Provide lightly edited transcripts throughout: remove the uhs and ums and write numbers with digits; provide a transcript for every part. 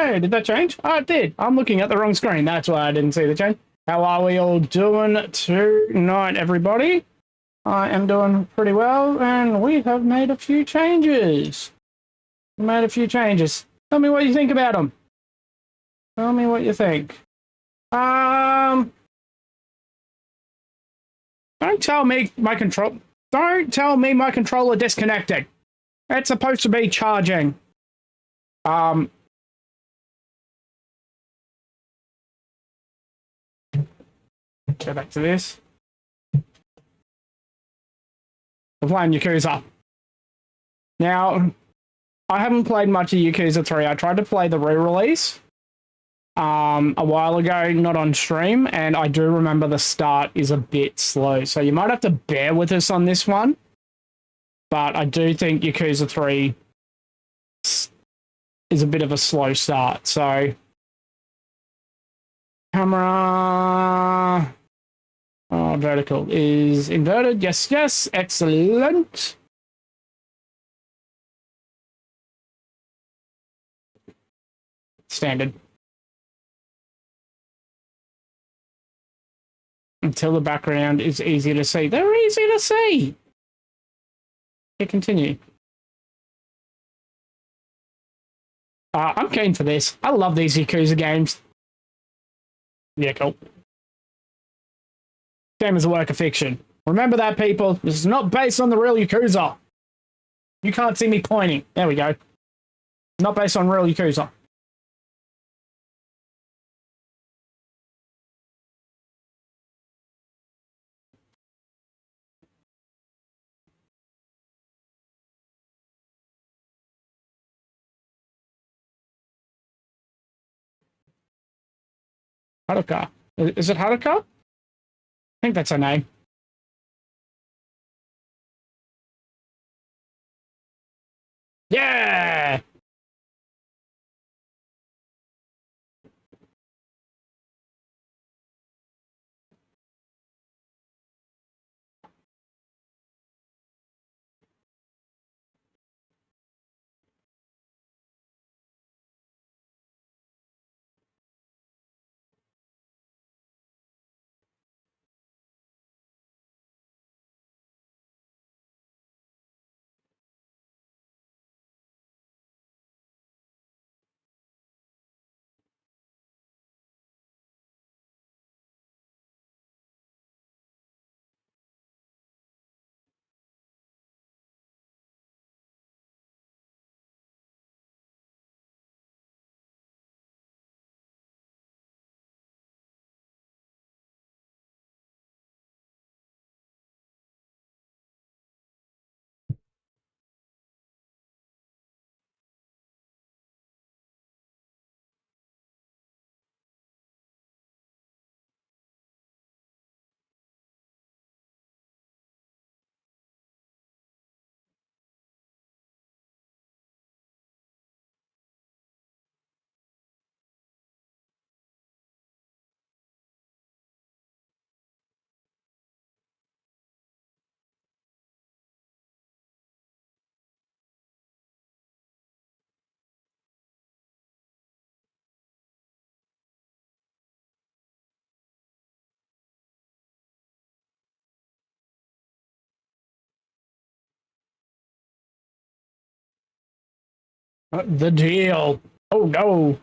Hey, did that change? Oh, it did. I'm looking at the wrong screen. That's why I didn't see the change. How are we all doing tonight, everybody? I am doing pretty well, and we have made a few changes. Tell me what you think about them. Tell me what you think. Don't tell me my control. Don't tell me my controller disconnected. It's supposed to be charging. Go back to this. We're playing Yakuza. Now, I haven't played much of Yakuza 3. I tried to play the re-release a while ago, not on stream, and I do remember the start is a bit slow. So you might have to bear with us on this one. But I do think Yakuza 3 is a bit of a slow start. So, camera... Oh, vertical is inverted. Yes, yes. Excellent. Standard. Until the background is easy to see. They're easy to see. Okay, continue. I'm keen for this. I love these Yakuza games. Yeah, cool. Game is a work of fiction. Remember that, people. This is not based on the real Yakuza. You can't see me pointing. There we go. Not based on real Yakuza. Haruka. Is it Haruka? I think that's her name. Yeah! The deal. Oh, no.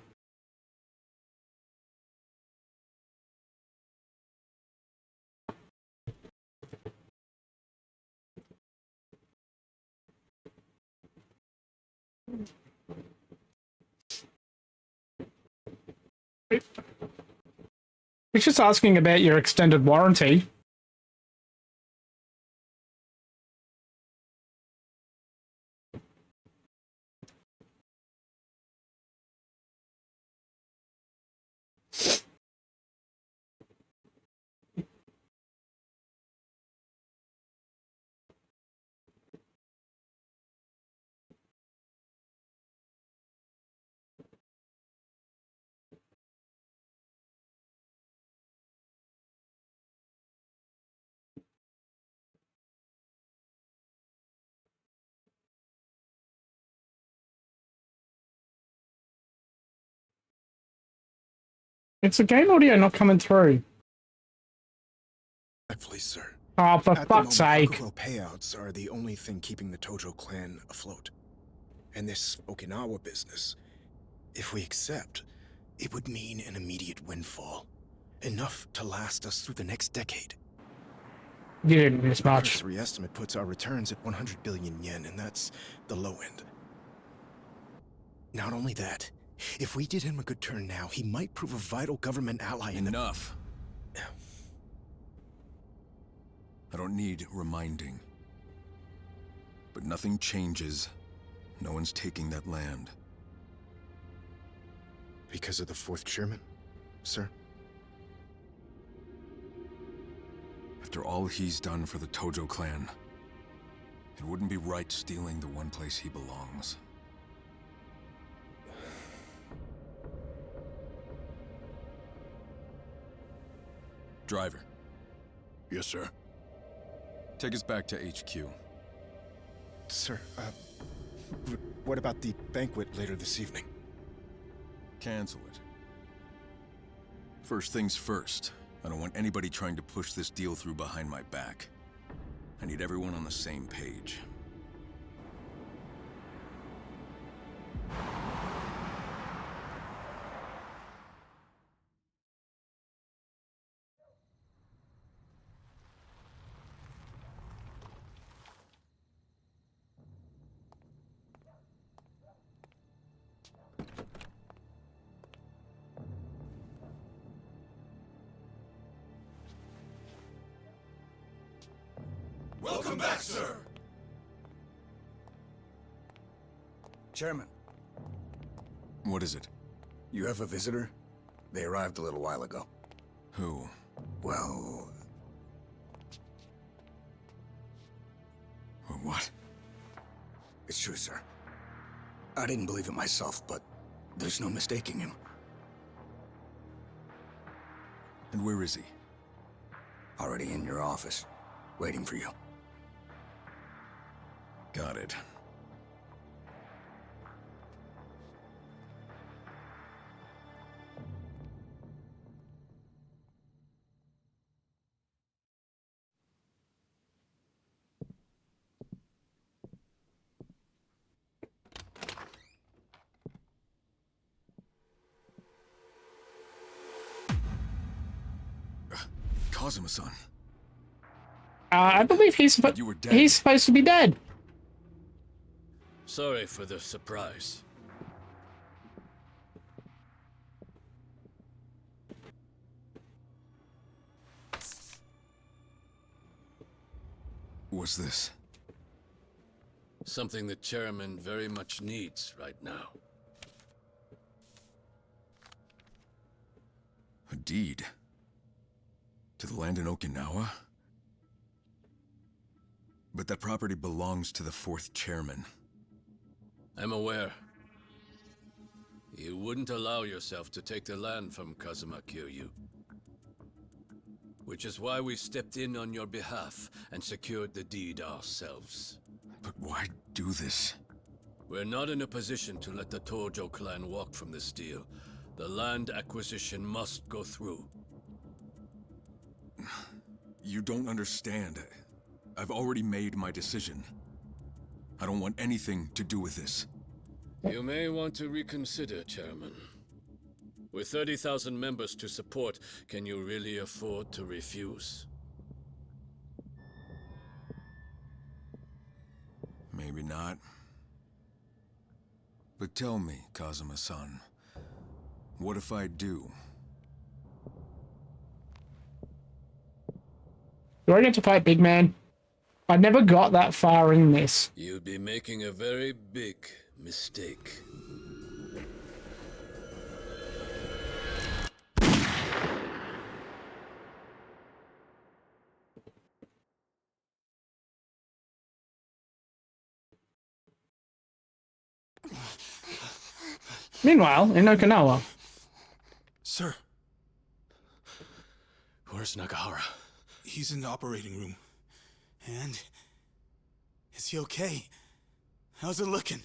It's just asking about your extended warranty. It's a game audio not coming through. Respectfully, sir. Oh, for At fuck's the moment, sake. Hakuho payouts are the only thing keeping the Tojo clan afloat. And this Okinawa business, if we accept, it would mean an immediate windfall. Enough to last us through the next decade. You didn't miss My much. cursory estimate puts our returns at 100 billion yen, and that's the low end. Not only that, if we did him a good turn now, he might prove a vital government ally in the— Enough. I don't need reminding. But nothing changes. No one's taking that land. Because of the fourth chairman, sir? After all he's done for the Tojo clan, it wouldn't be right stealing the one place he belongs. Driver. Yes, sir. Take us back to HQ. Sir, what about the banquet later this evening? Cancel it. First things first. I don't want anybody trying to push this deal through behind my back. I need everyone on the same page. Welcome back, sir! Chairman, What is it? you have a visitor? They arrived a little while ago. Who? Well, What? it's true, sir. I didn't believe it myself, but there's no mistaking him. And where is he? Already in your office, waiting for you. Got it. Kazuma-san. I believe You were dead. he's supposed to be dead. Sorry for the surprise. What's this? Something the chairman very much needs right now. A deed? To the land in Okinawa? But that property belongs to the fourth chairman. I'm aware. You wouldn't allow yourself to take the land from Kazuma Kiryu. Which is why we stepped in on your behalf and secured the deed ourselves. But why do this? We're not in a position to let the Tojo clan walk from this deal. The land acquisition must go through. You don't understand. I've already made my decision. I don't want anything to do with this. You may want to reconsider, Chairman. With 30,000 members to support, can you really afford to refuse? Maybe not. But tell me, Kazuma-san, what if I do? Do I get to fight Big Man? I never got that far in this. You'd be making a very big mistake. Meanwhile, in Okinawa, Sir, Where's Nagahara? he's in the operating room. And is he okay? How's it looking?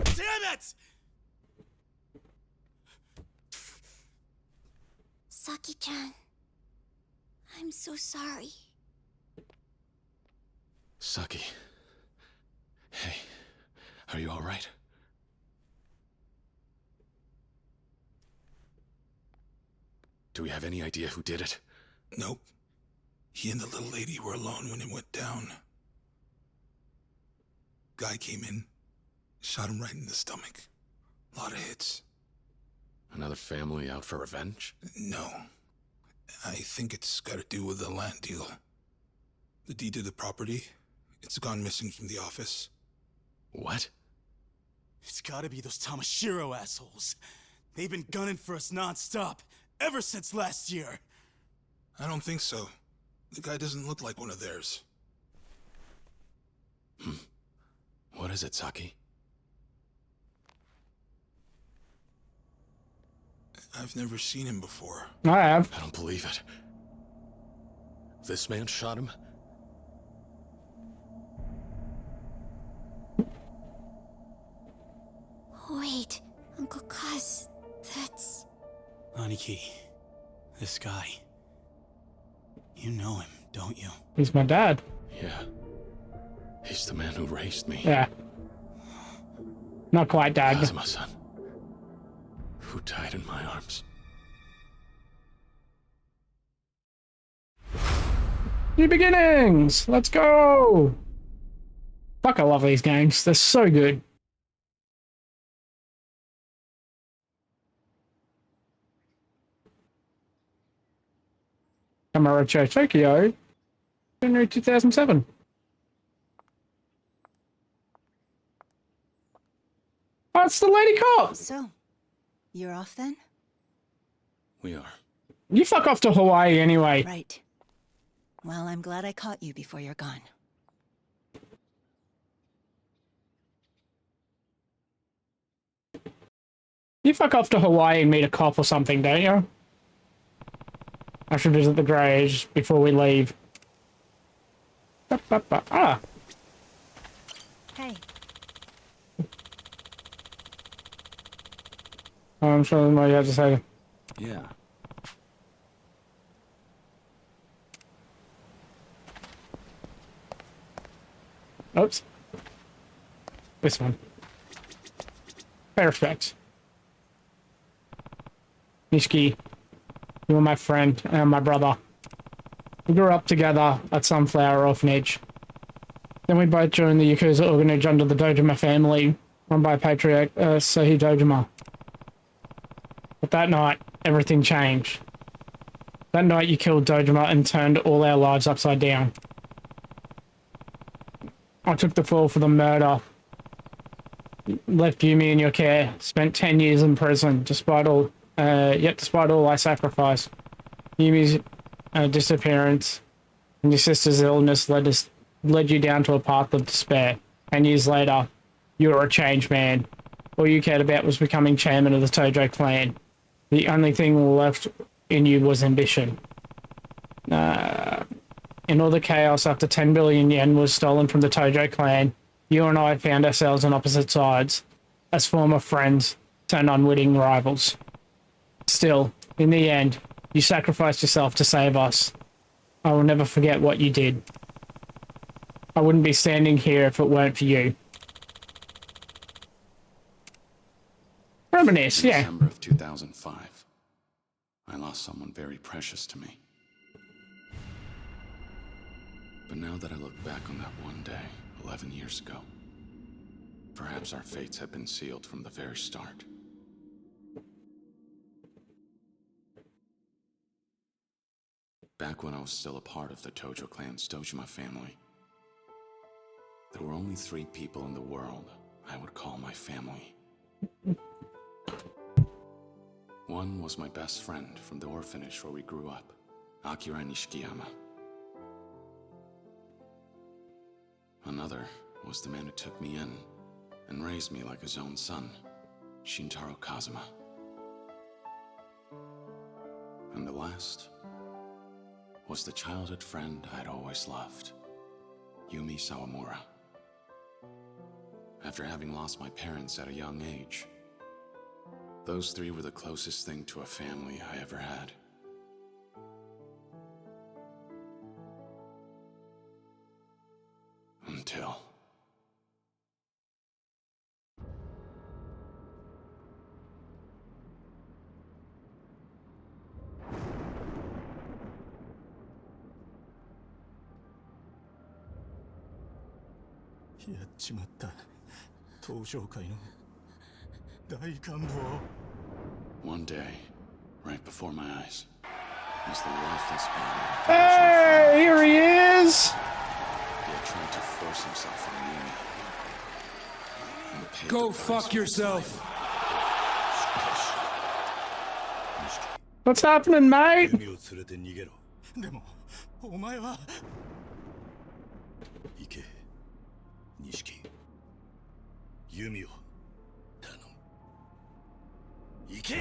Damn it! Saki-chan, I'm so sorry. Saki. Hey, are you alright? Do we have any idea who did it? Nope. He and the little lady were alone when it went down. Guy came in, shot him right in the stomach. A lot of hits. Another family out for revenge? No. I think it's got to do with the land deal. The deed to the property, it's gone missing from the office. What? It's gotta be those Tamashiro assholes. They've been gunning for us non-stop, ever since last year. I don't think so. The guy doesn't look like one of theirs. What is it, Saki? I've never seen him before. I have. I don't believe it. This man shot him? Wait, Uncle Kaz, that's... Aniki, this guy. You know him, don't you? He's my dad. Yeah. He's the man who raised me. Yeah. Not quite dad. Kazuma-san. Who died in my arms. New beginnings! Let's go! Fuck, I love these games. They're so good. Kamurocho Tokyo, January 2007. Oh, it's the lady cop! So, you're off then? We are. You fuck off to Hawaii anyway. Right. Well, I'm glad I caught you before you're gone. You fuck off to Hawaii and meet a cop or something, don't you? I should visit the graves before we leave. Ah, Hey, I'm sure what you have to say. Yeah. Oops. This one. Pay respects. Nishiki, you were my friend and my brother. We grew up together at Sunflower Orphanage. Then we both joined the Yakuza orphanage under the Dojima family, run by patriarch Seiji Dojima. But that night, everything changed. That night you killed Dojima and turned all our lives upside down. I took the fall for the murder. Left Yumi in your care. Spent 10 years in prison, despite all I sacrificed. Yumi's disappearance and your sister's illness led you down to a path of despair. 10 years later, you were a changed man. All you cared about was becoming chairman of the Tojo clan. The only thing left in you was ambition. In all the chaos after 10 billion yen was stolen from the Tojo clan, you and I found ourselves on opposite sides, as former friends turned unwitting rivals. Still, in the end, you sacrificed yourself to save us. I will never forget what you did. I wouldn't be standing here if it weren't for you. Reminisce, yeah. December of 2005, I lost someone very precious to me. But now that I look back on that one day, 11 years ago, perhaps our fates had been sealed from the very start. Back when I was still a part of the Tojo clan's Dojima family, there were only 3 people in the world I would call my family. One was my best friend from the orphanage where we grew up, Akira Nishikiyama. Another was the man who took me in and raised me like his own son, Shintaro Kazuma. And the last was the childhood friend I'd always loved, Yumi Sawamura. After having lost my parents at a young age, those 3 were the closest thing to a family I ever had. やっちまった。東商会の大幹部を。One day, right before my eyes, was the lifeless body of Hey, here he is! He had tried to force himself on Yumi. And paid Go the price fuck with his yourself! life. What's happening, mate? 弓を連れて逃げろ。でも、お前は。行け、錦。弓を頼む。行け!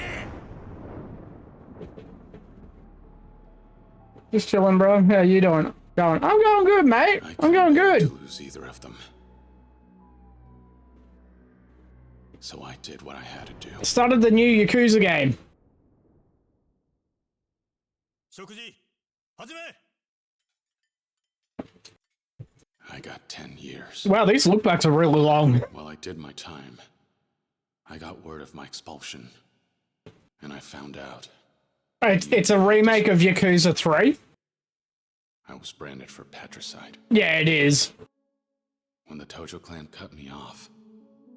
Just chilling, bro. How you doing? I'm going good, mate. I'm going good. To lose either of them. So I did what I had to do. Started the new Yakuza game. 食事、始め! I got 10 years. Wow, these lookbacks are really long. While I did my time, I got word of my expulsion. And I found out. It's a remake of Yakuza 3. I was branded for patricide. Yeah, it is. When the Tojo clan cut me off,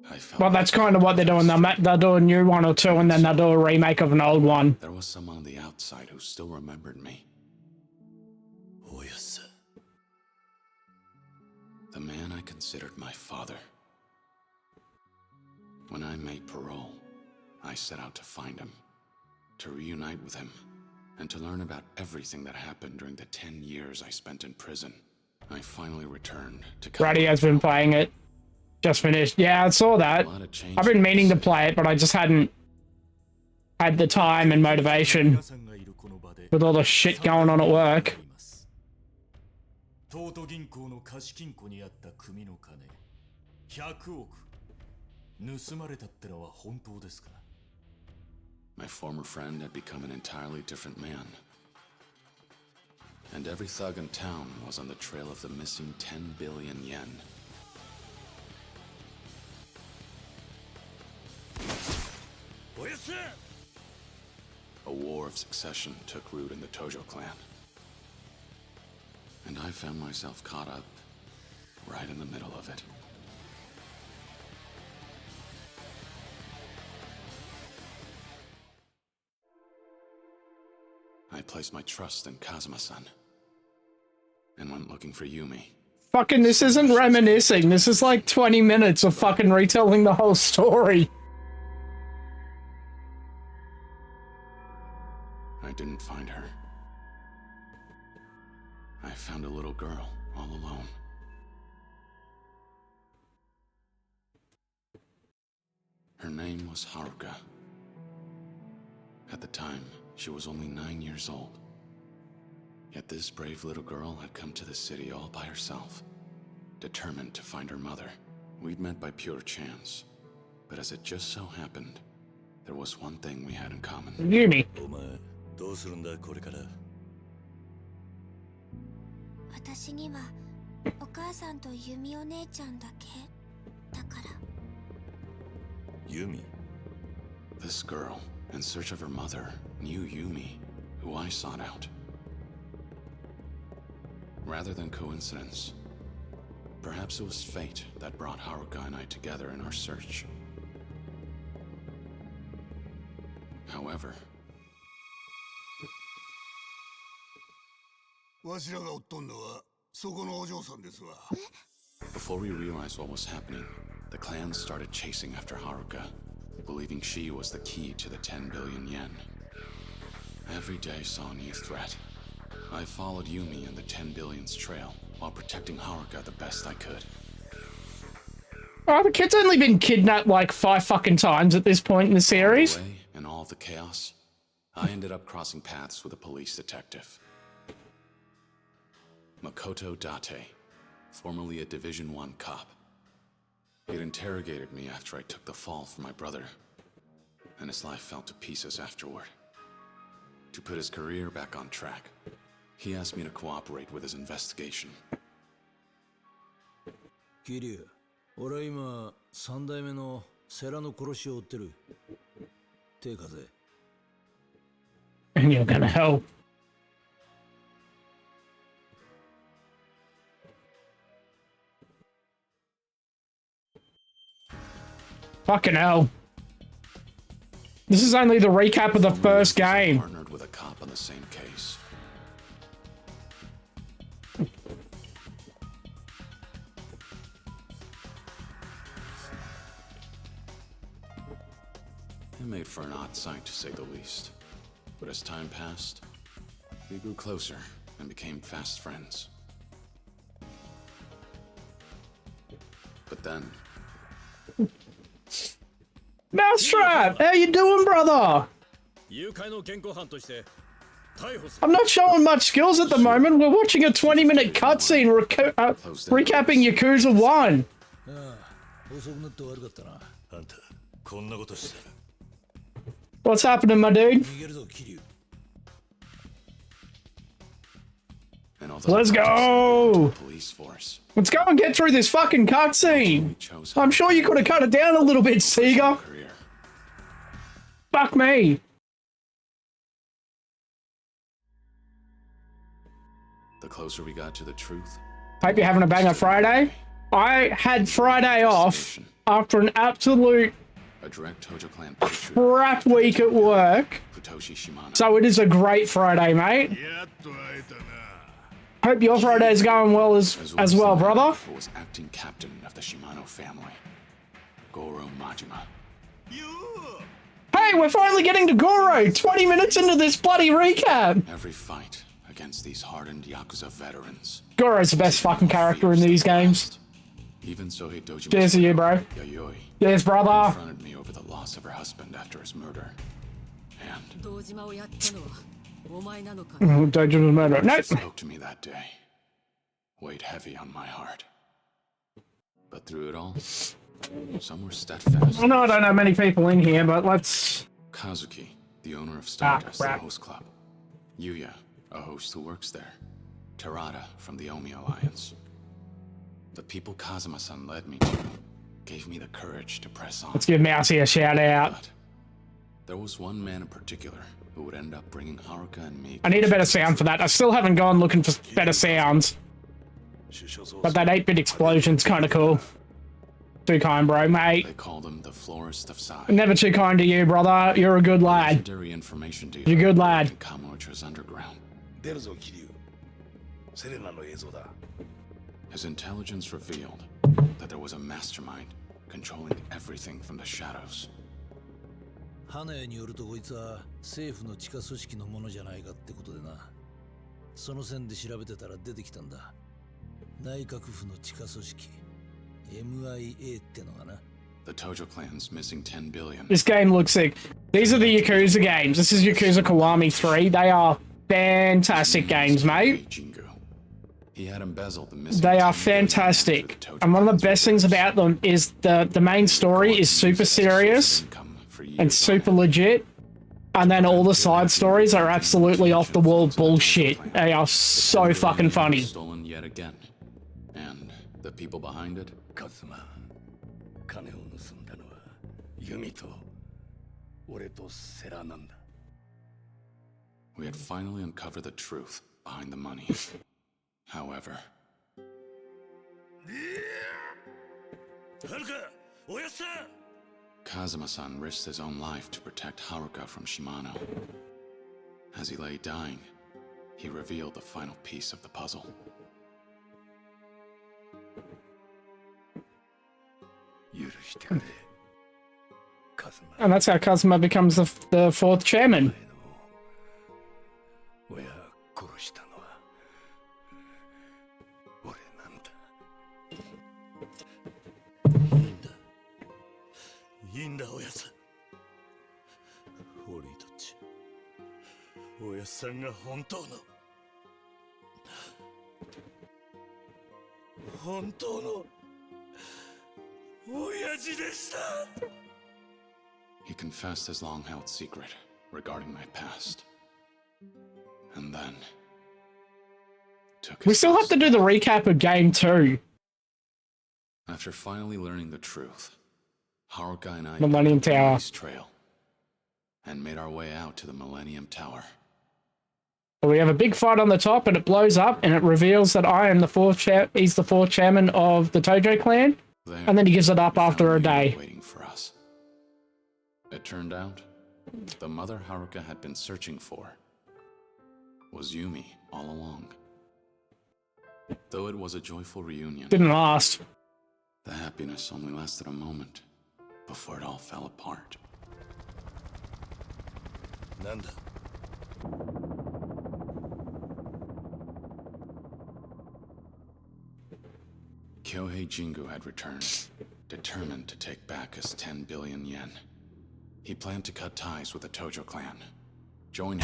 I felt Well, that's kind of what they're doing. They'll do a new one or two, and then they'll do a remake of an old one. there was someone on the outside who still remembered me. Oh, yes. The man I considered my father. When I made parole, I set out to find him, to reunite with him, and to learn about everything that happened during the 10 years I spent in prison. I finally returned to Brady has been playing it. Just finished. Yeah, I saw that. I've been meaning to play it, but I just hadn't had the time and motivation with all the shit going on at work. 東都銀行の貸金庫にあった組の金100億盗まれたってのは本当ですか? My former friend had become an entirely different man. And every thug in town was on the trail of the missing 10 billion yen. A war of succession took root in the Tojo clan. And I found myself caught up right in the middle of it. I placed my trust in Kazuma-san and went looking for Yumi. Fucking, this isn't reminiscing. This is like 20 minutes of fucking retelling the whole story. I didn't find her. I found a little girl all alone. Her name was Haruka. At the time, she was only 9 years old. Yet this brave little girl had come to the city all by herself, determined to find her mother. We'd met by pure chance, but as it just so happened, there was one thing we had in common. Yumi. お前どうするんだこれから? 私にはお母さんとユミお姉ちゃんだけだから。Yumi? This girl, in search of her mother, knew Yumi, who I sought out. Rather than coincidence, perhaps it was fate that brought Haruka and I together in our search. However, わしらがおっとんのはそこのお嬢さんですわ。 before we realized what was happening, the clan started chasing after Haruka, believing she was the key to the 10 billion yen. Every day saw a new threat. I followed Yumi in the 10 billion's trail while protecting Haruka the best I could. Oh, the kid's only been kidnapped like 5 fucking times at this point in the series. Away in all the chaos, I ended up crossing paths with a police detective. Makoto Date, formerly a Division 1 cop. He had interrogated me after I took the fall for my brother, and his life fell to pieces afterward. To put his career back on track, he asked me to cooperate with his investigation. キリュウ、俺は今3代目の世良の殺しを追ってる。手風。And you're gonna help. Fucking hell. This is only the recap of the first game. Partnered with a cop on the same case. It made for an odd sight, to say the least. But as time passed, we grew closer and became fast friends. But then... Mousetrap! How you doing, brother? I'm not showing much skills at the moment. We're watching a 20-minute cutscene recapping Yakuza 1. What's happening, my dude? Let's go! Let's go and get through this fucking cutscene. I'm sure you could have cut it down a little bit, Sega. Fuck me. The closer we got to the truth. Hope you're having a banger Friday. I had Friday off after an absolute crap week at work. So it is a great Friday, mate. Hope your Friday is going well as well, brother. Who was acting captain of the Shimano family, Goro Majima. Hey, we're finally getting to Goro. 20 minutes into this bloody recap. Every fight against these hardened Yakuza veterans. Goro's the best fucking character in these games. Even Sohei Dojima's Cheers to you, bro. Yayoi Yes, brother. confronted me over the loss of her husband after his murder. And Dojima's murder. Nope. spoke to me that day. Weighed heavy on my heart. But through it all, some were steadfast. I know I don't know many people in here, but let's... Kazuki, the owner of Stardust, the host club. Yuya, a host who works there. Terada from the Omi Alliance. The people Kazuma-san led me to gave me the courage to press on. Let's give Mousy a shout out. But there was one man in particular who would end up bringing Haruka and me... I need a better sound for that. I still haven't gone looking for better sounds. But that 8-bit explosion's kind of cool. Too kind, bro, mate. They called him the Florist of Sai. Never too kind to you, brother. You're a good lad. Legendary information dealer. You're a good lad. In Kamurocho's underground. His intelligence revealed that there was a mastermind controlling everything from the shadows. 花屋によるとこいつは政府の地下組織のものじゃないかってことでな。その線で調べてたら出てきたんだ。内閣府の地下組織 MIA ってのがな。The Tojo clan's missing 10 billion. This game looks sick. These are the Yakuza games. This is Yakuza Kiwami 3. They are fantastic games, mate. He had embezzled the missing. They are fantastic. And one of the best things about them is the main story is super serious and super legit. And then all the side stories are absolutely off the wall bullshit. They are so fucking funny. Stolen yet again. And the people behind it? Kazuma. 金を盗んだのはユミと俺とセラなんだ。 We had finally uncovered the truth behind the money. However, Kazuma-san risked his own life to protect Haruka from Shimano. As he lay dying, he revealed the final piece of the puzzle. And that's how Kazuma becomes the fourth chairman. He confessed his long-held secret regarding my past. And then... We still have to do the recap of Game 2. After finally learning the truth, Haruka and I Millennium Tower. Trail and made our way out to the Millennium Tower. We have a big fight on the top and it blows up and it reveals that I am the he's the fourth chairman of the Tojo clan. There, and then he gives it up after a day. Waiting for us. It turned out, the mother Haruka had been searching for was Yumi all along. Though it was a joyful reunion, Didn't last. the happiness only lasted a moment before it all fell apart. Nanda. Kyohei Jingu had returned, determined to take back his 10 billion yen. He planned to cut ties with the Tojo clan, join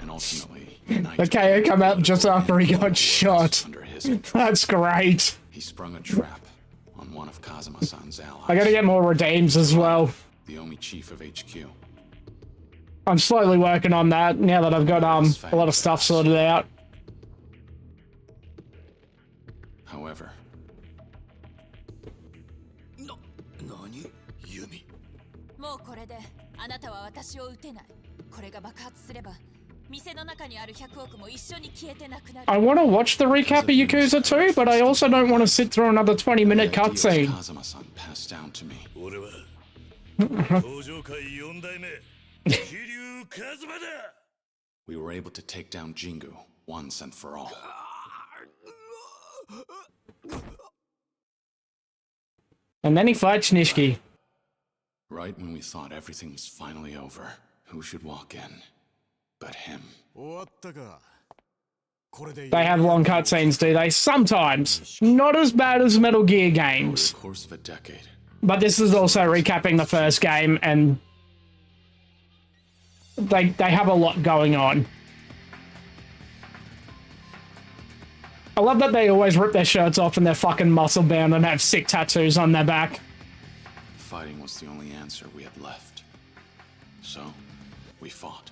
and ultimately unite. The KO come out just after he got shot. That's great. He sprung a trap on one of Kazuma-san's allies. I gotta get more redeems as well. The Omi chief of HQ. I'm slowly working on that now that I've got a lot of stuff sorted out. However, 何? Yumi. もうこれであなたは私を撃てない。これが爆発すれば店の中にある100億も一緒に消えてなくなる。I want to watch the recap of Yakuza 2, but I also don't want to sit through another 20-minute cutscene. Kazuma-san passed down to me. 俺は登場界4代目桐生一馬だ。 We were able to take down Jingu once and for all. And then he fights Nishiki. Right when we thought everything was finally over, who should walk in but him? They have long cutscenes, do they? Sometimes. Not as bad as Metal Gear games. Over the course of a decade. But this is also recapping the first game, and they have a lot going on. I love that they always rip their shirts off and they're fucking muscle bound and have sick tattoos on their back. Fighting was the only answer we had left. So, we fought.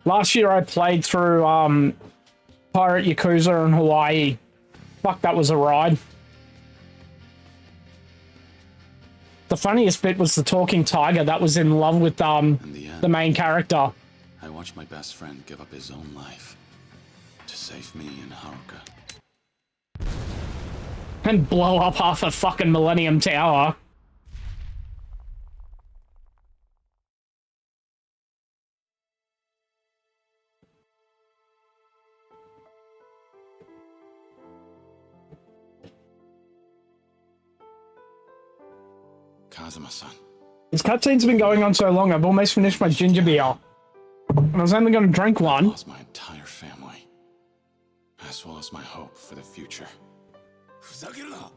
Last year I played through Pirate Yakuza in Hawaii. Fuck, that was a ride. The funniest bit was the talking tiger that was in love with the main character. I watched my best friend give up his own life to save me and Haruka. And blow up half a fucking Millennium Tower. Kazuma-san. This cutscene's been going on so long, I've almost finished my ginger beer. And I was only going to drink one. I lost my entire family, as well as my hope for the future. ふざけるな。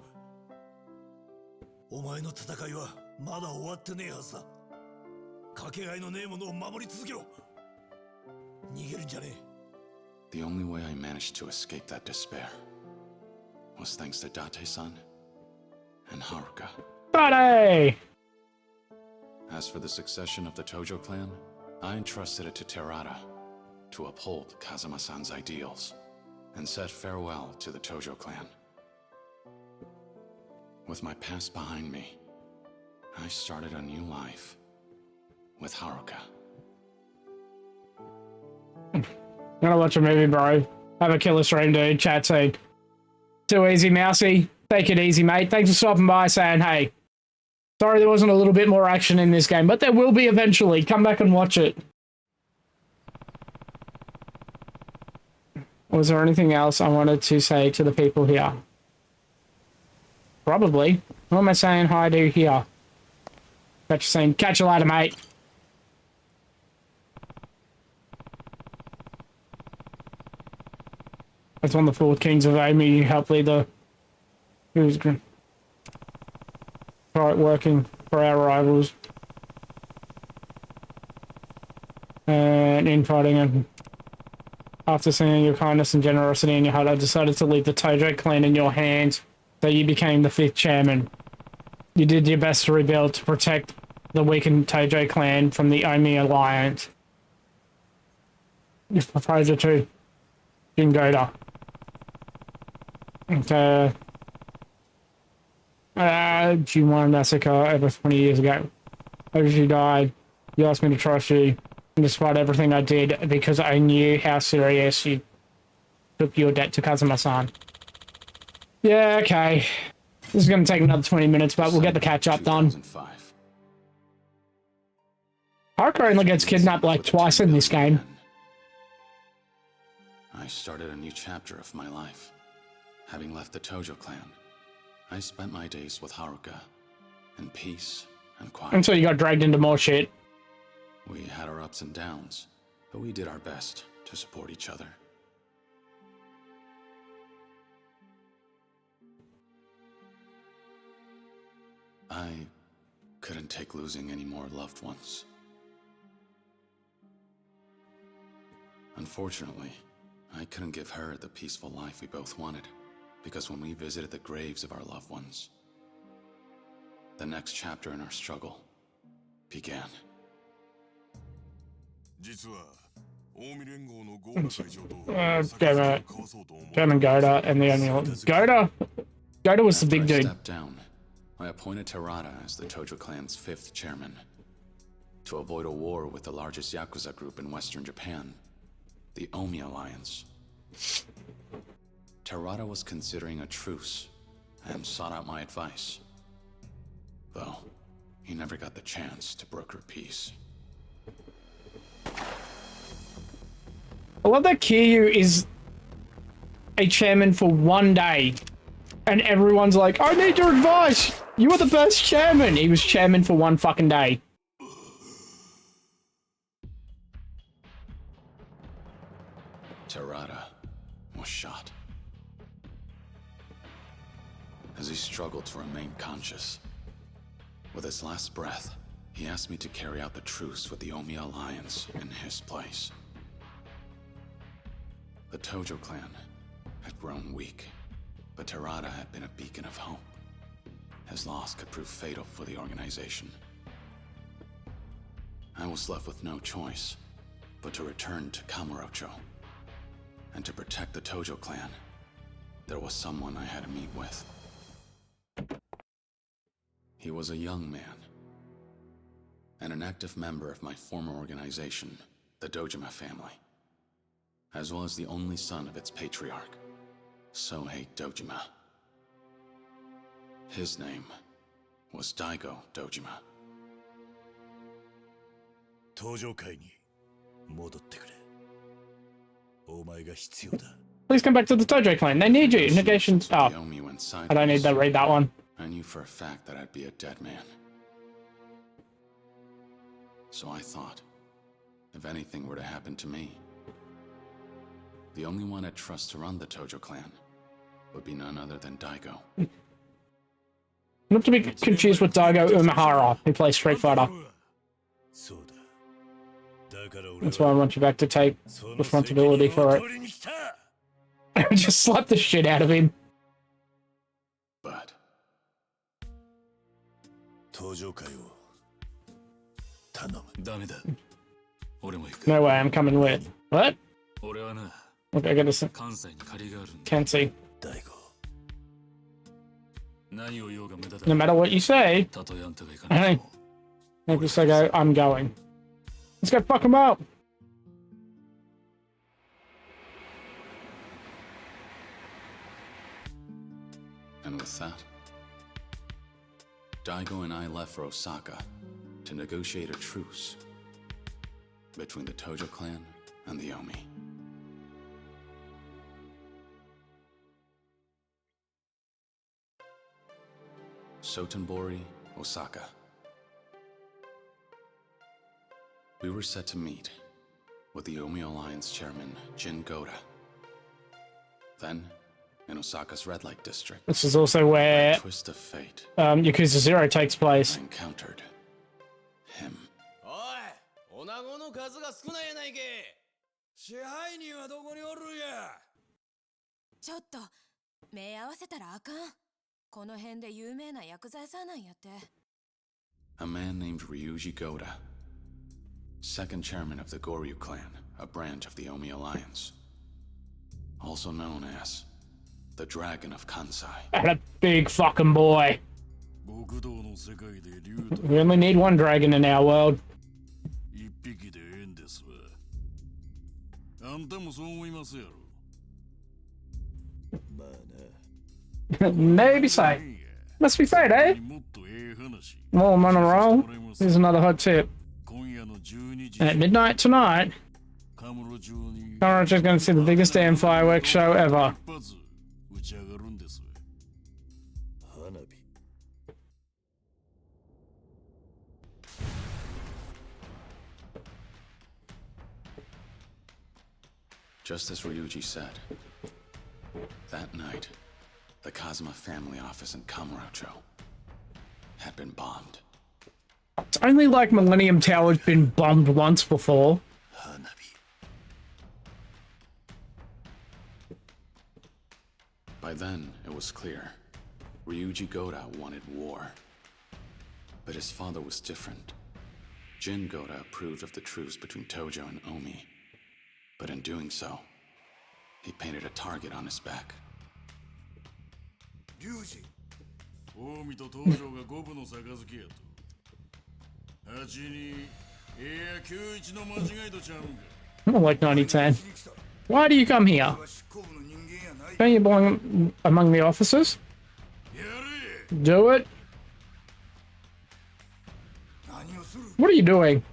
お前の戦いはまだ終わってねえはずだ。かけがえのねえものを守り続けろ。逃げるんじゃねえ。 The only way I managed to escape that despair was thanks to Date-san and Haruka. Buddy! As for the succession of the Tojo clan, I entrusted it to Terada to uphold Kazuma-san's ideals and said farewell to the Tojo clan. With my past behind me, I started a new life with Haruka. I'm gonna watch a movie, bro. Have a killer stream, dude. Chat soon. Too easy, Mousy. Take it easy, mate. Thanks for stopping by saying hey. Sorry there wasn't a little bit more action in this game, but there will be eventually. Come back and watch it. Was there anything else I wanted to say to the people here? Probably. What am I saying hi to here? Catch you soon. Catch you later, mate. That's one of the 4 Kings of Amy. Help lead the... Who's good? Right, working for our rivals. And infighting, and after seeing your kindness and generosity in your heart, I decided to leave the Tojo clan in your hands, so you became the 5th chairman. You did your best to rebuild to protect the weakened Tojo clan from the Omi alliance. Your proposal to Jingoda. Okay. G1 massacre over 20 years ago. After she died, you asked me to trust you. despite everything I did, because I knew how serious you took your debt to Kazuma-san. Yeah, okay. This is going to take another 20 minutes, but we'll get the catch-up done. Haruka only gets kidnapped like twice in this game. I started a new chapter of my life. Having left the Tojo clan, I spent my days with Haruka, in peace and quiet. Until you got dragged into more shit. We had our ups and downs, but we did our best to support each other. I couldn't take losing any more loved ones. Unfortunately, I couldn't give her the peaceful life we both wanted, because when we visited the graves of our loved ones, the next chapter in our struggle began. Damn it. Damn Goda and the only one. Goda was the big dude. Stepped down. I appointed Terada as the Tojo clan's 5th chairman. To avoid a war with the largest Yakuza group in Western Japan, the Omi Alliance. Terada was considering a truce and sought out my advice. Though, he never got the chance to broker peace. I love that Kiryu is a chairman for one day. And everyone's like, I need your advice. You are the best chairman. He was chairman for one fucking day. Terada was shot. As he struggled to remain conscious, with his last breath, he asked me to carry out the truce with the Omi Alliance in his place. The Tojo clan had grown weak, but Terada had been a beacon of hope. His loss could prove fatal for the organization. I was left with no choice but to return to Kamurocho. And to protect the Tojo clan, there was someone I had to meet with. He was a young man, and an active member of my former organization, the Dojima family, as well as the only son of its patriarch, Sohei Dojima. His name was Daigo Dojima. Tojo kai ni modotte kure. Please come back to the Tojo clan. They need you. Negation. Oh, I don't need to read that one. I knew for a fact that I'd be a dead man. So I thought, if anything were to happen to me, the only one I'd trust to run the Tojo clan would be none other than Daigo. Not to be confused with Daigo Umehara, who plays Street Fighter. That's why I want you back to take responsibility for it. Just slap the shit out of him. But no way, I'm coming with. What? Okay, I gotta say. Can't see. No matter what you say, I just go, I'm going. Let's go fuck him up. And with that, Daigo and I left for Osaka to negotiate a truce between the Tojo clan and the Omi. Sotenbori, Osaka. We were set to meet with the Omi Alliance chairman, Jin Goda. Then, in Osaka's red light district, this is also where twist of fate, Yakuza 0 takes place. I encountered him. ちょっと目合わせたらあかん。この辺で有名な薬剤師なんやって。A man named Ryuji Goda, second chairman of the Goryu clan, a branch of the Omi Alliance, also known as the Dragon of Kansai. And a big fucking boy. We only need one dragon in our world. ですわ。あんたもそう思いますやろ。まあな。 Maybe so. Must be fate, eh? Well, I'm on a roll. Here's another hot tip. At midnight tonight, Kara's going to see the biggest damn fireworks show ever. Just as Ryuji said, that night, the Kazuma family office in Kamurocho had been bombed. It's only like Millennium Tower's been bombed once before. By then, it was clear. Ryuji Goda wanted war. But his father was different. Jin Goda approved of the truce between Tojo and Omi. But in doing so, he painted a target on his back. Ryuji. Omi to Tojo ga gobu no sakazuki ya to. Hachi ni eiya kyuichi no machigai to chanunga. Like 9010. Why do you come here? Don't you belong among the officers? Do it. What are you doing?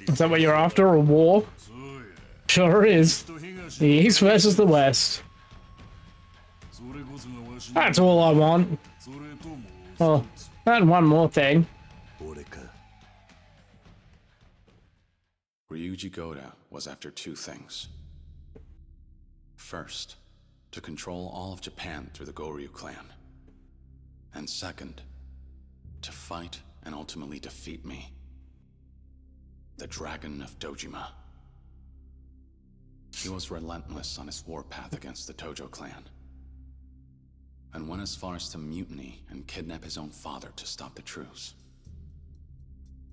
Is that what you're after, a war? Sure is. The East versus the West. That's all I want. Oh, and one more thing. Ryuji Goda was after two things. First, to control all of Japan through the Goryu clan. And second, to fight and ultimately defeat me. The Dragon of Dojima. He was relentless on his warpath against the Tojo clan. And went as far as to mutiny and kidnap his own father to stop the truce.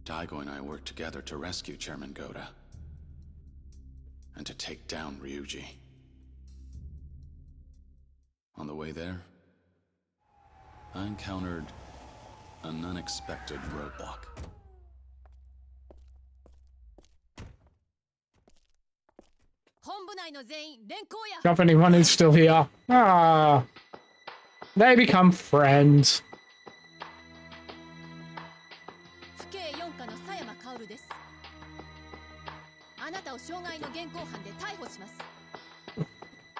Daigo and I worked together to rescue Chairman Goda. And to take down Ryuji. On the way there, I encountered an unexpected roadblock. If anyone is still here. Ah. They become friends.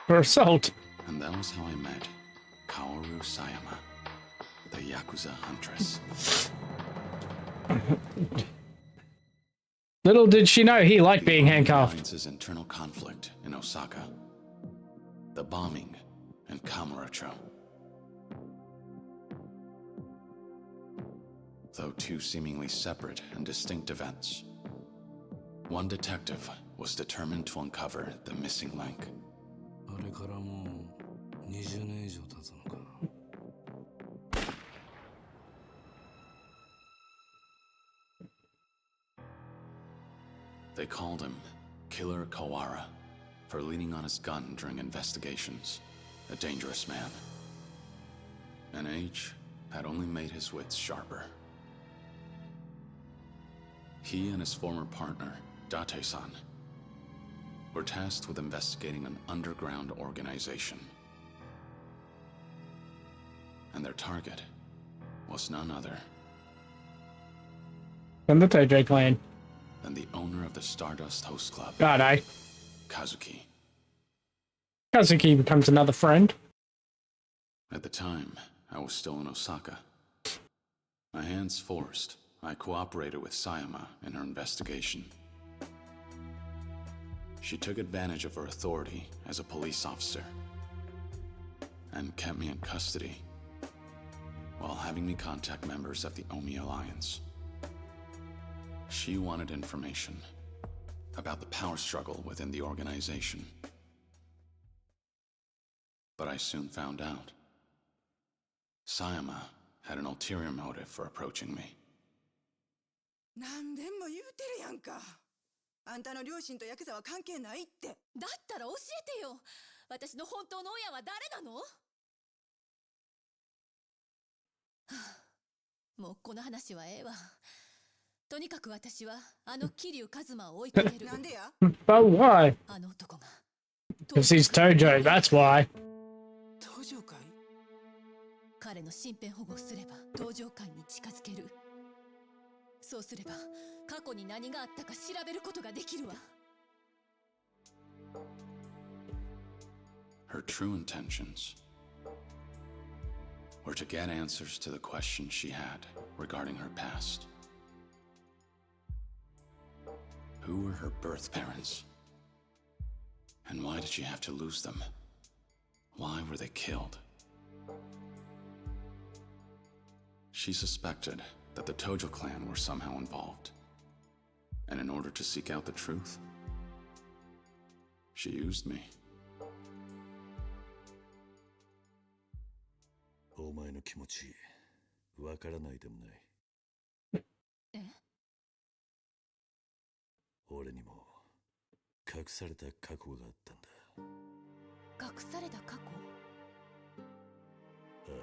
For assault. And that was how I met Kaoru Sayama, the Yakuza huntress. Little did she know he liked being handcuffed. Alliance's internal conflict in Osaka. The bombing in Kamurocho. Though two seemingly separate and distinct events, one detective was determined to uncover the missing link. They called him Killer Kawara for leaning on his gun during investigations. A dangerous man. And age had only made his wits sharper. He and his former partner, Date-san, were tasked with investigating an underground organization. And their target was none other From the Tojo clan. than the owner of the Stardust Host Club. God, eh? Kazuki. Kazuki becomes another friend. At the time, I was still in Osaka. My hands forced, I cooperated with Sayama in her investigation. She took advantage of her authority as a police officer and kept me in custody while having me contact members of the Omi Alliance. She wanted information about the power struggle within the organization. But I soon found out. Sayama had an ulterior motive for approaching me. 何遍も言うてるやんか。あんたの両親とヤクザは関係ないって。だったら教えてよ。私の本当の親は誰なの？もうこの話はええわ。とにかく私はあの桐生一馬を追いかける。なんでや But why? あの男が。Because he's Tojo, that's why. 登場会彼の身辺保護をすれば登場会に近づける。そうすれば過去に何があったか調べることができるわ。Her true intentions were to get answers to the questions she had regarding her past. Who were her birth parents? And why did she have to lose them? Why were they killed? She suspected that the Tojo clan were somehow involved. And in order to seek out the truth, she used me. お前の気持ち、わからないでもない。え？俺にも隠された過去があったんだ。隠された過去？ああ。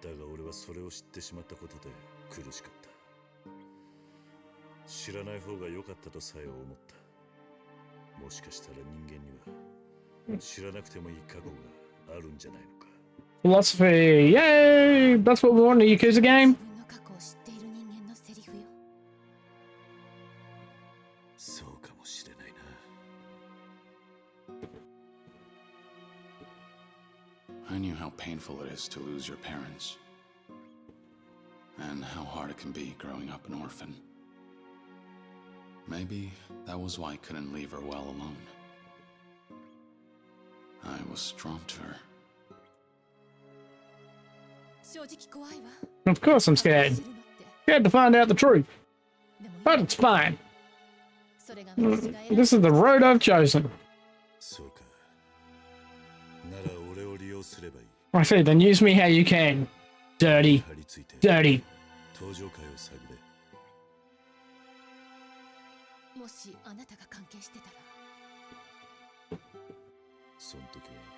だが俺はそれを知ってしまったことで苦しかった。知らない方が良かったとさえ思った。もしかしたら人間には知らなくてもいい過去があるんじゃないのか。Philosophy, yay! That's what we want in a Yakuza game. そうかもしれないな。I knew how painful it is to lose your parents, and how hard it can be growing up an orphan. Maybe that was why I couldn't leave her well alone. I was drawn to her. Of course I'm scared. Scared to find out the truth. But it's fine. This is the road I've chosen. I see, then use me how you can. Dirty. Dirty.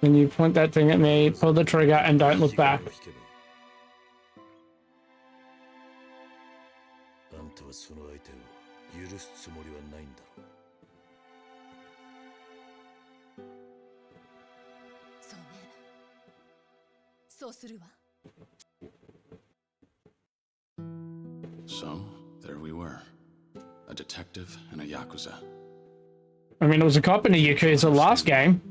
Then you point that thing at me, pull the trigger, and don't look back. あんたはその相手を許すつもりはないんだろう。そうね。そうするわ。So, there we were. A detective and a Yakuza. I mean, it was a cop in a Yakuza last game.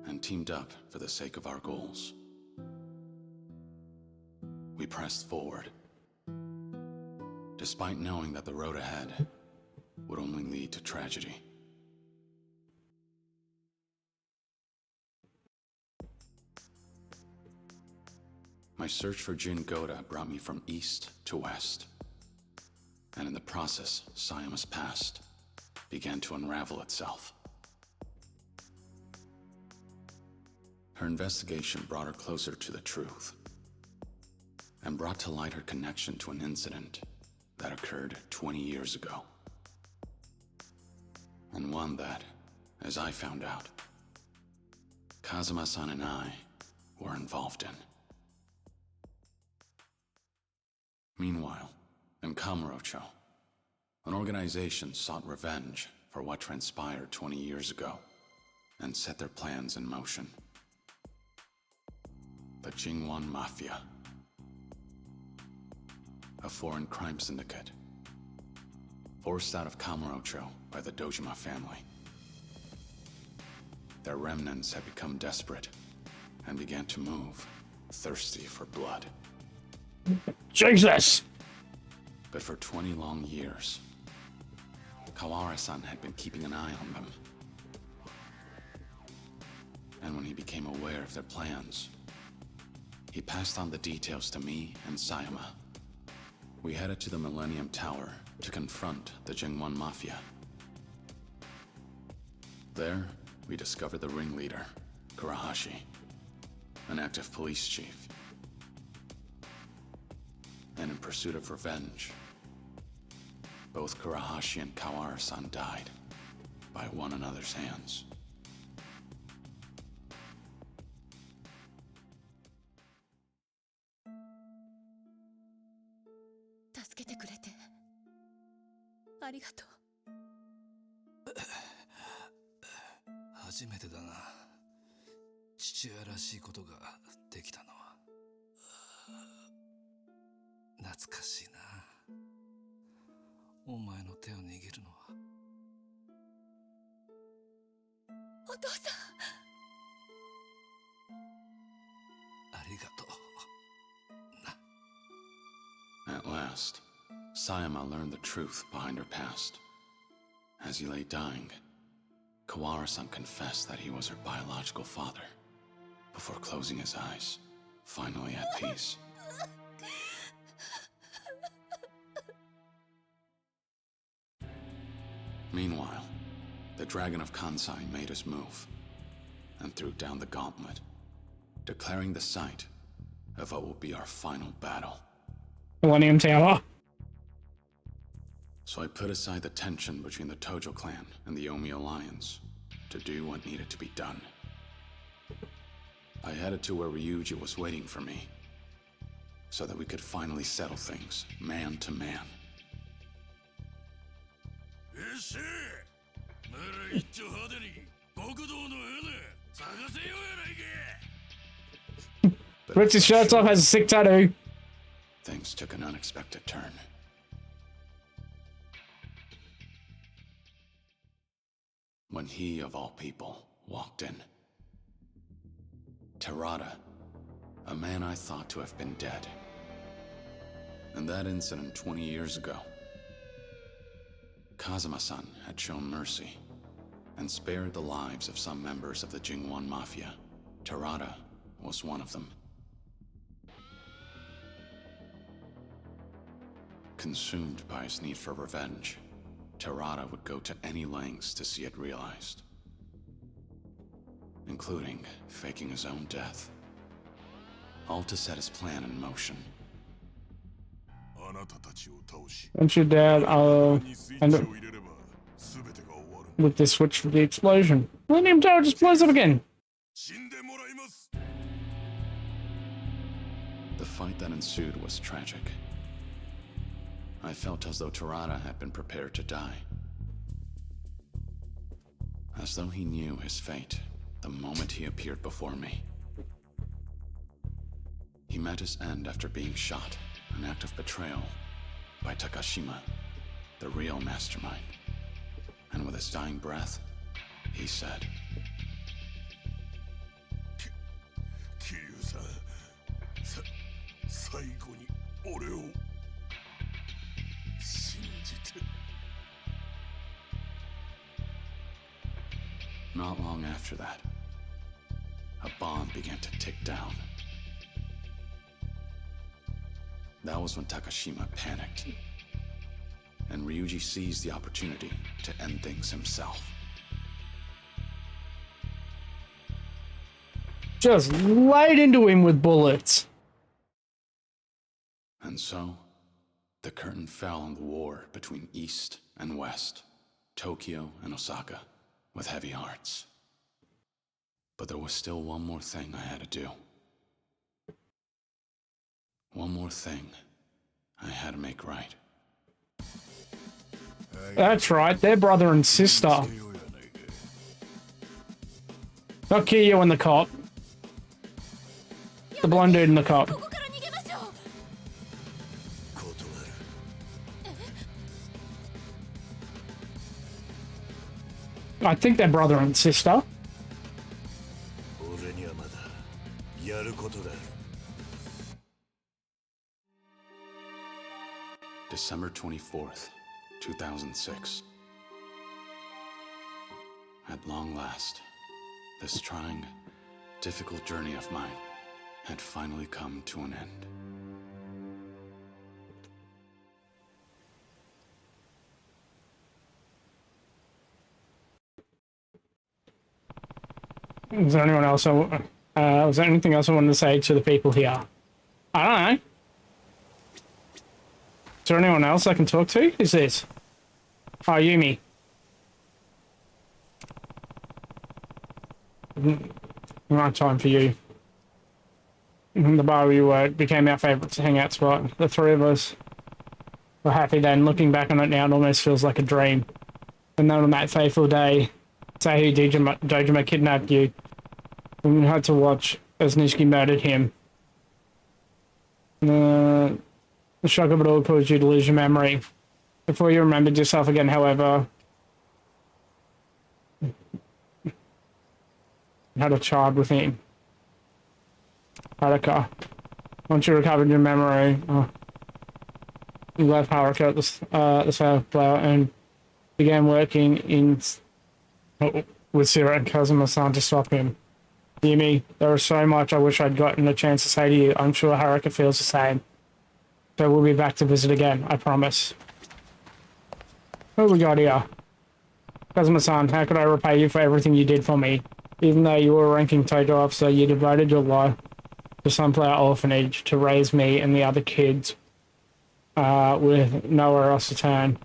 And teamed up for the sake of our goals. We pressed forward, despite knowing that the road ahead would only lead to tragedy. My search for Jin Goda brought me from east to west. And in the process, Sayama's past began to unravel itself. Her investigation brought her closer to the truth, and brought to light her connection to an incident that occurred 20 years ago. And one that, as I found out, Kazuma-san and I were involved in. Meanwhile, in Kamurocho, an organization sought revenge for what transpired 20 years ago, and set their plans in motion. The Jingwan Mafia, a foreign crime syndicate, forced out of Kamurocho by the Dojima family. Their remnants had become desperate and began to move, thirsty for blood. Jesus! But for 20 long years, Kawara-san had been keeping an eye on them. And when he became aware of their plans, he passed on the details to me and Sayama. We headed to the Millennium Tower to confront the Jingwan Mafia. There, we discovered the ringleader, Kurahashi, an active police chief. And in pursuit of revenge, both Kurahashi and Kawara-san died by one another's hands. りがとう。初めてだな。父親らしいことができたのは。懐かしいな。お前の手を握るのは。お父さん。ありがとう。 At last, Sayama learned the truth behind her past. As he lay dying, Kawara-san confessed that he was her biological father, before closing his eyes, finally at peace. Meanwhile, the Dragon of Kansai made his move, and threw down the gauntlet, declaring the site of what will be our final battle. Millennium Tower. So I put aside the tension between the Tojo clan and the Omi alliance to do what needed to be done. I headed to where Ryuji was waiting for me, so that we could finally settle things, man to man. Rips his shirts off, has a sick tattoo. Things took an unexpected turn. When he, of all people, walked in. Terada, a man I thought to have been dead. In that incident 20 years ago, Kazuma-san had shown mercy and spared the lives of some members of the Jingwan Mafia. Terada was one of them. Consumed by his need for revenge, Terada would go to any lengths to see it realized, including faking his own death, all to set his plan in motion. And your dad end up with this switch for the explosion. Millennium Tower just blows up again. The fight that ensued was tragic. I felt as though Terada had been prepared to die. As though he knew his fate the moment he appeared before me. He met his end after being shot, an act of betrayal, by Takashima, the real mastermind. And with his dying breath, he said, Kiryu-san, 最後に俺を信じて. Not long after that, a bomb began to tick down. That was when Takashima panicked, and Ryuji seized the opportunity to end things himself. Just laid into him with bullets. And so, the curtain fell on the war between East and West, Tokyo and Osaka, with heavy hearts. But there was still one more thing I had to do. One more thing I had to make right. That's right, they're brother and sister. Not Kiryu and the cop. The blonde dude and the cop. I think they're brother and sister. December 24th, 2006. At long last, this trying, difficult journey of mine had finally come to an end. Is there anyone else? Was there anything else I wanted to say to the people here? I don't know. Is there anyone else I can talk to? Who's this? Oh, Yumi. Right time for you. The bar we were became our favourite hangout spot. The three of us or happy then. Looking back on it now, it almost feels like a dream. And then on that fateful day, Sahi Dojima kidnapped you. And we had to watch as Nishiki murdered him. The shock of it all caused you to lose your memory. Before you remembered yourself again, however, you had a child with him. Haruka. Once you recovered your memory, you left Haruka at the South Flower and began working with Sira and Kazuma-san to stop him. Yumi, there is so much I wish I'd gotten a chance to say to you. I'm sure Haruka feels the same. So we'll be back to visit again, I promise. Who we got here? Kazuma-san, how could I repay you for everything you did for me? Even though you were a ranking Tojo officer, you devoted your life to Sunflower Orphanage to raise me and the other kids with nowhere else to turn.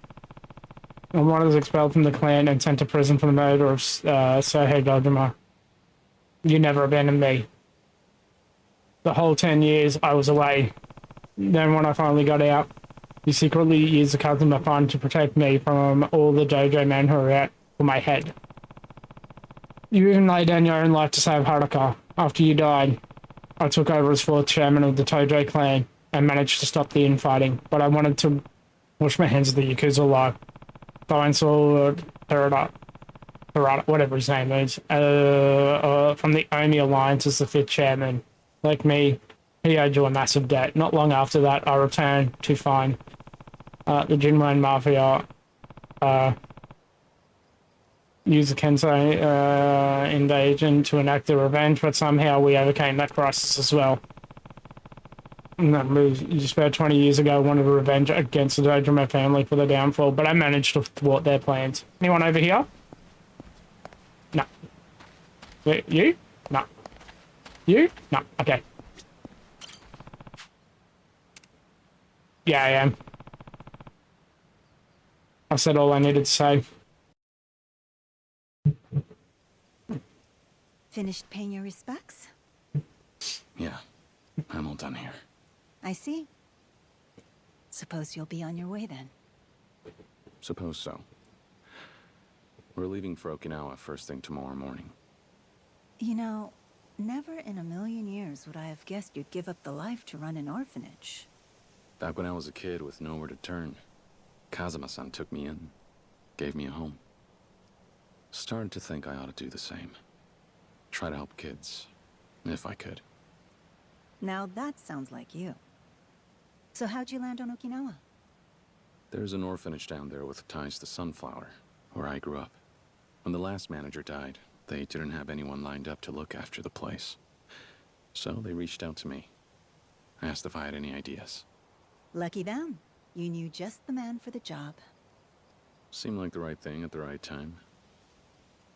And one was expelled from the clan and sent to prison for the murder of Sohei Dojima. You never abandoned me. The whole 10 years I was away. Then when I finally got out, you secretly used the Kazuma Fund to protect me from all the dojo men who were out for my head. You even laid down your own life to save Haruka. After you died, I took over as fourth chairman of the Tojo clan and managed to stop the infighting, but I wanted to wash my hands of the Yakuza alive. So I installed Terada, whatever his name is, from the Omi Alliance as the fifth chairman. Like me, he owed you a massive debt. Not long after that, I returned to find the Jinwan Mafia use the Kensei invasion to enact their revenge, but somehow we overcame that crisis as well. And that move just about 20 years ago wanted revenge against the Dojima family for the downfall, but I managed to thwart their plans. Anyone over here? No. You? No. You? No. Okay. Yeah, I am. I've said all I needed to say. Finished paying your respects? Yeah, I'm all done here. I see. Suppose you'll be on your way then. Suppose so. We're leaving for Okinawa first thing tomorrow morning. You know, never in a million years would I have guessed you'd give up the life to run an orphanage. Back when I was a kid with nowhere to turn, Kazuma-san took me in, gave me a home. Started to think I ought to do the same. Try to help kids, if I could. Now that sounds like you. So how'd you land on Okinawa? There's an orphanage down there with ties to Sunflower, where I grew up. When the last manager died, they didn't have anyone lined up to look after the place. So they reached out to me. Asked if I had any ideas. Lucky them. You knew just the man for the job. Seemed like the right thing at the right time.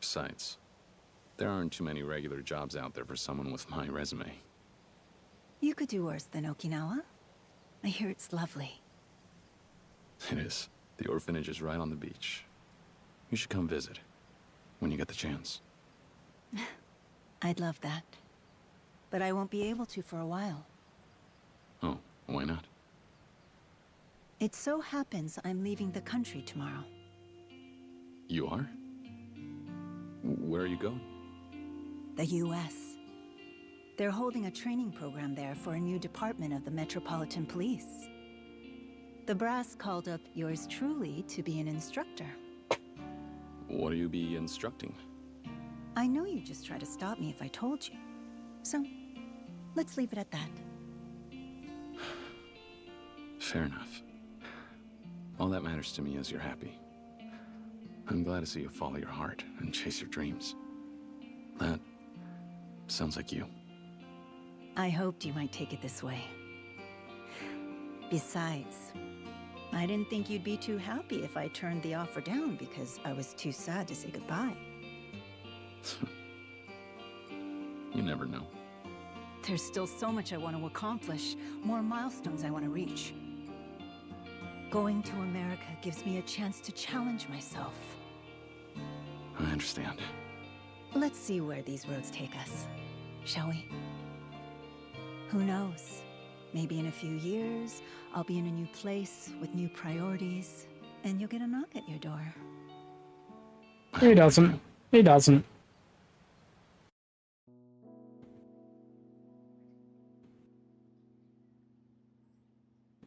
Besides, there aren't too many regular jobs out there for someone with my resume. You could do worse than Okinawa. I hear it's lovely. It is. The orphanage is right on the beach. You should come visit, when you get the chance. I'd love that. But I won't be able to for a while. Oh, why not? It so happens I'm leaving the country tomorrow. You are? Where are you going? The U.S. They're holding a training program there for a new department of the Metropolitan Police. The brass called up yours truly to be an instructor. What do you be instructing? I know you'd just try to stop me if I told you. So, let's leave it at that. Fair enough. All that matters to me is you're happy. I'm glad to see you follow your heart and chase your dreams. That sounds like you. I hoped you might take it this way. Besides, I didn't think you'd be too happy if I turned the offer down because I was too sad to say goodbye. You never know. There's still so much I want to accomplish, more milestones I want to reach. Going to America gives me a chance to challenge myself. I understand. Let's see where these roads take us, shall we? Who knows? Maybe in a few years, I'll be in a new place with new priorities, and you'll get a knock at your door. He doesn't. He doesn't.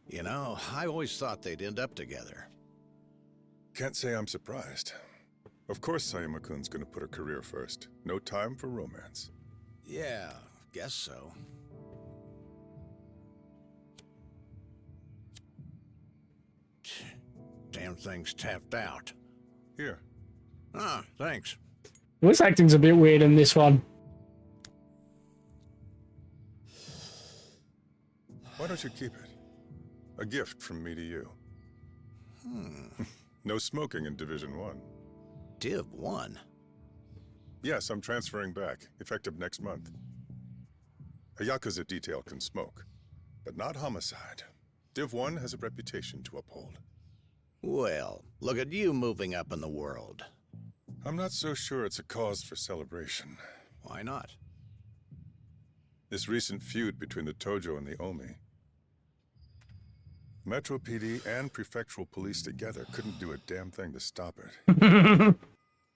You know, I always thought they'd end up together. Can't say I'm surprised. Of course Sayama-kun's gonna put her career first. No time for romance. Yeah, guess so. Damn thing's tapped out. Here. Ah, thanks. Voice acting's a bit weird in this one. Why don't you keep it? A gift from me to you. No smoking in Division 1. Div 1? Yes, I'm transferring back, effective next month. A Yakuza detail can smoke, but not homicide. Div 1 has a reputation to uphold. Well, look at you moving up in the world. I'm not so sure it's a cause for celebration. Why not? This recent feud between the Tojo and the Omi. Metro PD and prefectural police together couldn't do a damn thing to stop it.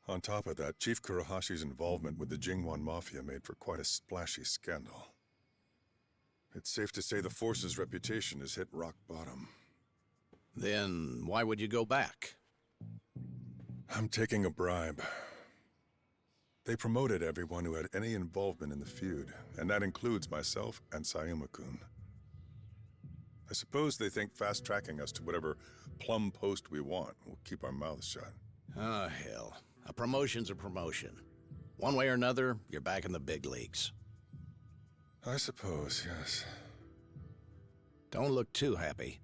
On top of that, Chief Kurahashi's involvement with the Jingwan Mafia made for quite a splashy scandal. It's safe to say the force's reputation has hit rock bottom. Then why would you go back? I'm taking a bribe. They promoted everyone who had any involvement in the feud, and that includes myself and Sayama-kun. I suppose they think fast-tracking us to whatever plum post we want will keep our mouths shut. Oh, hell. A promotion's a promotion. One way or another, you're back in the big leagues. I suppose, yes. Don't look too happy.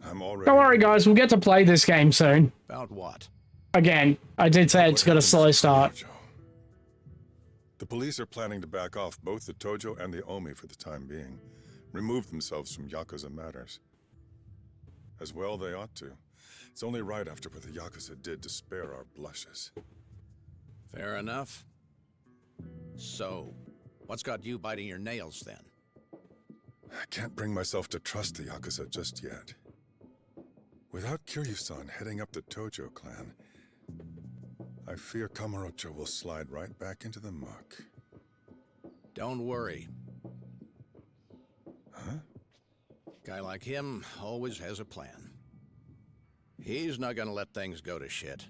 I'm already... Don't worry, guys. We'll get to play this game soon. About what? Again, I did say it's got a slow start. The police are planning to back off both the Tojo and the Omi for the time being. Remove themselves from Yakuza matters. As well they ought to. It's only right after what the Yakuza did to spare our blushes. Fair enough. So, what's got you biting your nails then? I can't bring myself to trust the Yakuza just yet. Without Kiryu-san heading up the Tojo clan, I fear Kamurocho will slide right back into the muck. Don't worry. Huh? Guy like him always has a plan. He's not gonna let things go to shit.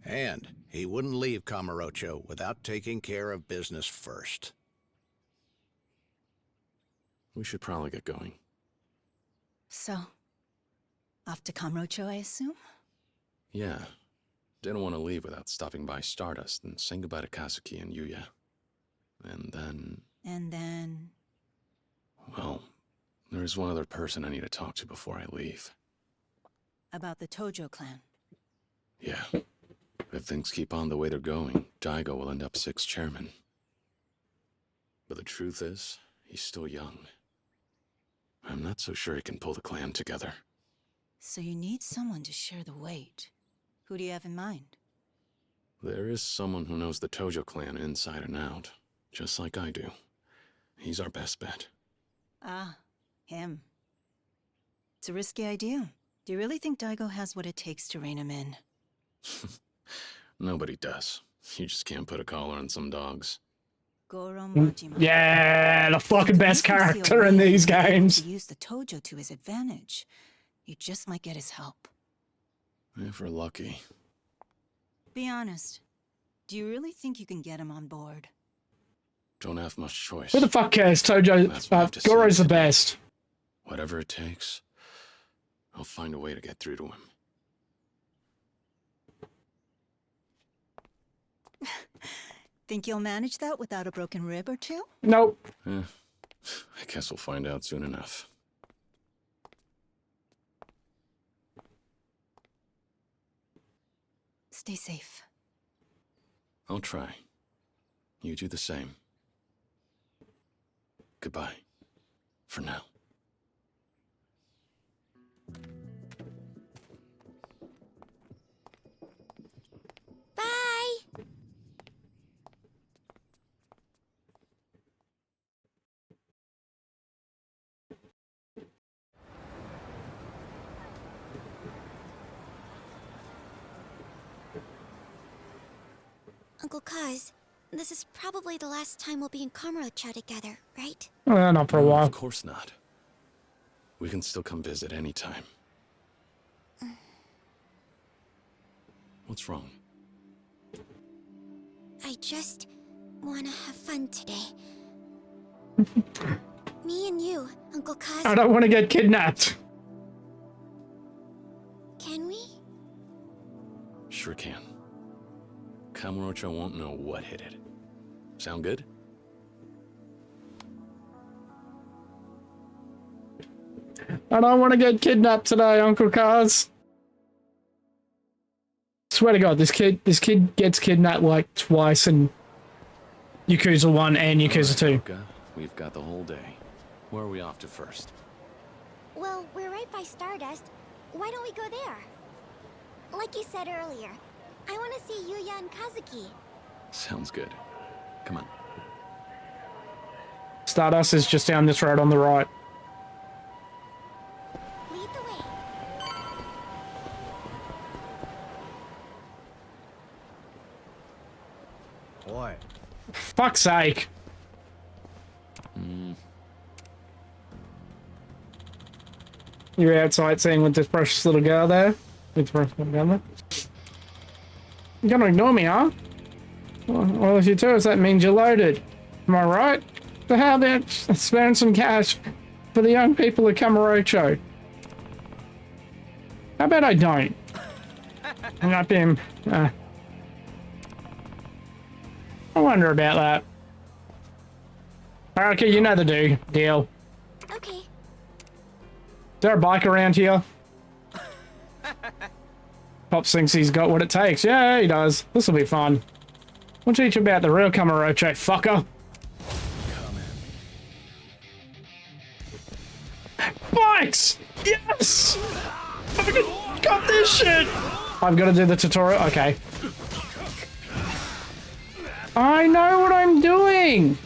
And he wouldn't leave Kamurocho without taking care of business first. We should probably get going. So, off to Kamurocho, I assume? Yeah. Didn't want to leave without stopping by Stardust and saying goodbye to Kazuki and Yuya. And then... And then... Well, there's one other person I need to talk to before I leave. About the Tojo clan. Yeah. If things keep on the way they're going, Daigo will end up 6th chairman. But the truth is, he's still young. I'm not so sure he can pull the clan together. So you need someone to share the weight. Who do you have in mind? There is someone who knows the Tojo clan inside and out, just like I do. He's our best bet. Ah, him. It's a risky idea. Do you really think Daigo has what it takes to rein him in? Nobody does. You just can't put a collar on some dogs. Goro Majima. Yeah, the fucking best character in these games. To use the Tojo to his advantage. You just might get his help. If we're lucky. Be honest. Do you really think you can get him on board? Don't have much choice. Who the fuck cares? Tojo, Goro's the best. Whatever it takes, I'll find a way to get through to him. Think you'll manage that without a broken rib or two? Nope. I guess we'll find out soon enough. Stay safe. I'll try. You do the same. Goodbye. For now. Uncle Kaz, this is probably the last time we'll be in Kamurocho together, right? Not for a while. Of course not. We can still come visit anytime. What's wrong? I just wanna have fun today. Me and you, Uncle Kaz. I don't want to get kidnapped. Can we? Sure can. Kamurocho won't know what hit it. Sound good? I don't want to get kidnapped today, Uncle Kaz. Swear to God, this kid gets kidnapped like twice in Yakuza 1 and Yakuza 2. We've got the whole day. Where are we off to first? Well, we're right by Stardust. Why don't we go there? Like you said earlier, I want to see Yuya and Kazuki. Sounds good. Come on. Stardust is just down this road on the right. Lead the way. What? Fuck's sake. You're outside seeing with this precious little girl there. With the precious little girl there. You're gonna ignore me, huh? Well, if you do, that means you're loaded. Am I right? So how about sparing some cash for the young people of Kamurocho? How about I don't? Hang up him. I wonder about that. Okay, you know the deal. Okay. Is there a bike around here? Pops thinks he's got what it takes. Yeah, he does. This'll be fun. We'll teach you about the real Kamurocho, fucker. Bikes! Yes! I got this shit! I've got to do the tutorial? Okay. I know what I'm doing!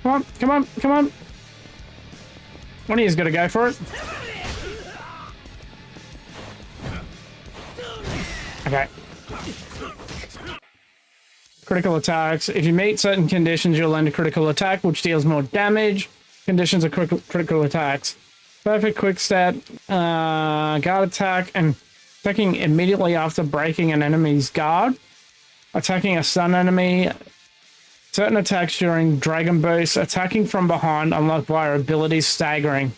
Come on, come on, come on. One of you's gotta go for it. Okay. Critical attacks. If you meet certain conditions, you'll land a critical attack, which deals more damage. Conditions are critical attacks. Perfect quick stat, guard attack, and attacking immediately after breaking an enemy's guard. Attacking a stun enemy. Certain attacks during Dragon Boost. Attacking from behind, unlocked via abilities staggering.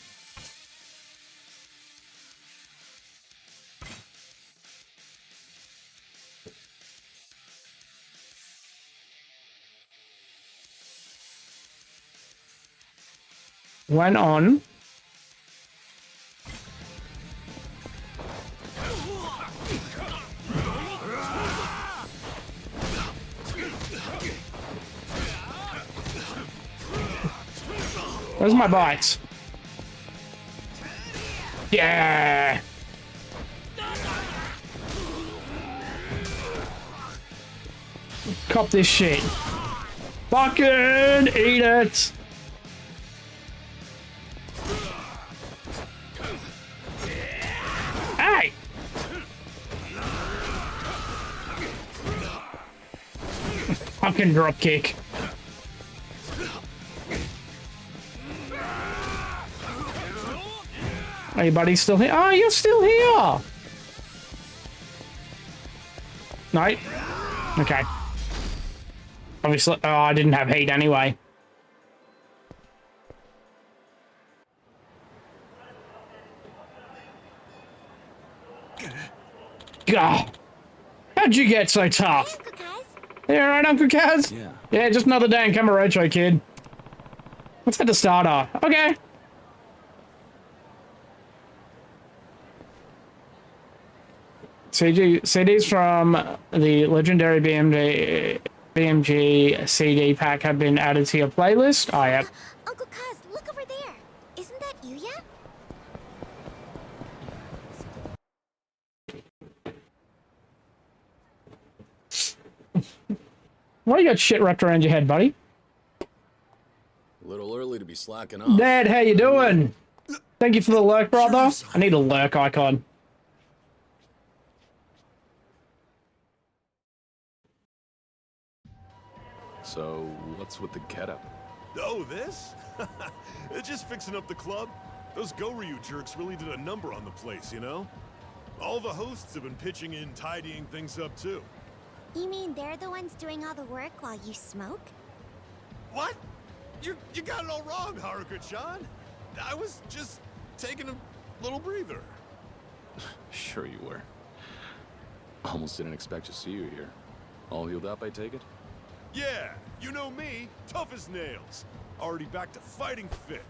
When on. Where's my bites? Yeah. Cop this shit. Fucking eat it. Hey. Fucking drop kick. Hey, buddy, still here? Oh, you're still here! No? Okay. Obviously, oh, I didn't have heat anyway. God. How'd you get so tough? Yeah, right, Uncle Kaz? Yeah. Yeah, just another day in Kamurocho, kid. Let's get the starter. Okay. CDs from the legendary BMG CD pack have been added to your playlist. Oh, yeah. Uncle Kaz, look over there. Isn't that Yuya? Why you got shit wrapped around your head, buddy? A little early to be slacking off. Dad, how you doing? Thank you for the lurk, brother. I need a lurk icon. So, what's with the getup? Oh, this? They're just fixing up the club. Those Goryu jerks really did a number on the place, you know? All the hosts have been pitching in, tidying things up, too. You mean they're the ones doing all the work while you smoke? What? You got it all wrong, Haruka-chan. I was just taking a little breather. Sure you were. Almost didn't expect to see you here. All healed up, I take it? Yeah, you know me, tough as nails. Already back to fighting fit.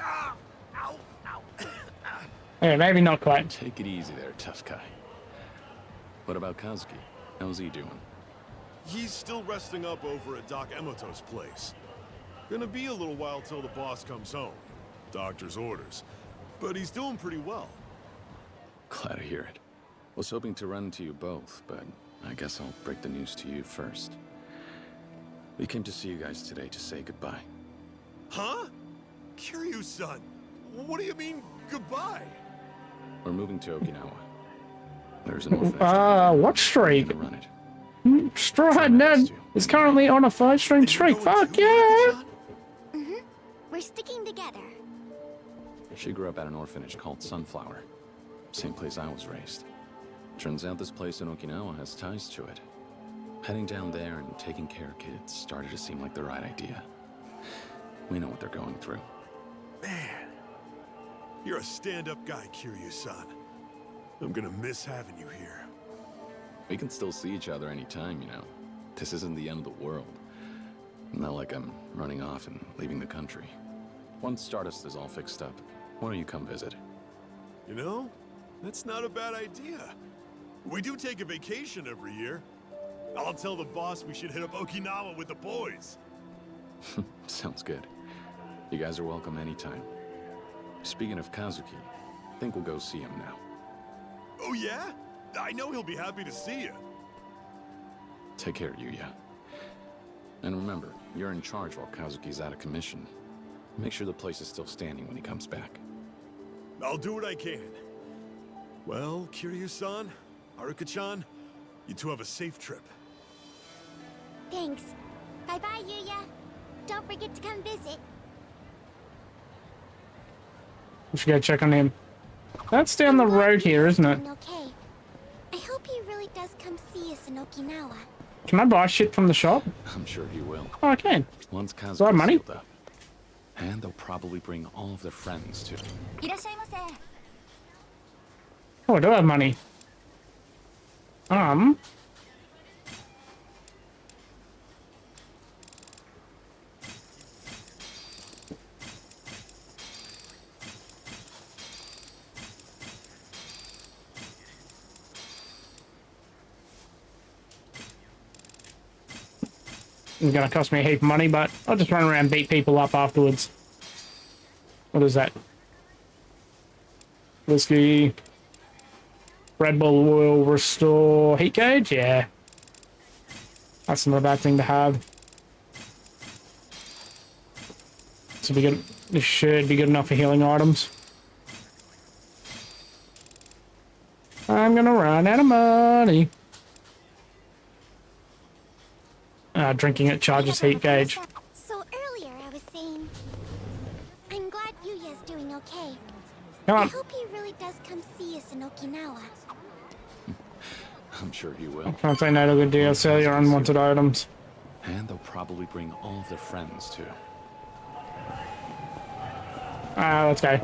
Ah! Ow! Ow! Yeah, maybe not quite. Take it easy there, tough guy. What about Kazuki? How's he doing? He's still resting up over at Doc Emoto's place. Gonna be a little while till the boss comes home. Doctor's orders. But he's doing pretty well. Glad to hear it. Was hoping to run into you both, but I guess I'll break the news to you first. We came to see you guys today to say goodbye. Huh? Kiryu-san, what do you mean, goodbye? We're moving to Okinawa. There's an orphanage. What streak? Run it. Stride Ned is currently on a 5-stream streak. Fuck yeah! We're sticking together. She grew up at an orphanage called Sunflower. Same place I was raised. Turns out this place in Okinawa has ties to it. Heading down there and taking care of kids started to seem like the right idea. We know what they're going through. Man, you're a stand-up guy, Kiryu-san. I'm gonna miss having you here. We can still see each other anytime, you know. This isn't the end of the world. Not like I'm running off and leaving the country. Once Stardust is all fixed up, why don't you come visit? You know, that's not a bad idea. We do take a vacation every year. I'll tell the boss we should hit up Okinawa with the boys. Sounds good. You guys are welcome anytime. Speaking of Kazuki, I think we'll go see him now. Oh yeah? I know he'll be happy to see you. Take care, Yuya. And remember, you're in charge while Kazuki's out of commission. Make sure the place is still standing when he comes back. I'll do what I can. Well, Kiryu-san, Haruka-chan, you two have a safe trip. Thanks. Bye-bye, Yuya. Don't forget to come visit. We should go check on him. That's down the road here, isn't it? Okay. I hope he really does come see us in Okinawa. Can I buy shit from the shop? I'm sure he will. Oh, I can. Once Kazuki's Do I have money? healed up. And they'll probably bring all of their friends too. Oh, I do have money. It's gonna cost me a heap of money, but I'll just run around and beat people up afterwards. What is that? Whiskey. Red Bull will restore heat gauge? Yeah. That's not a bad thing to have. This will be good. This should be good enough for healing items. I'm gonna run out of money. Drinking it charges heat gauge. So earlier I was saying, I'm glad Yuya's doing okay. Come on. I hope he really does come see us in Okinawa. I'm sure he will. Can't say no to the deal. Sell your unwanted items. And they'll probably bring all of their friends too. Let's go.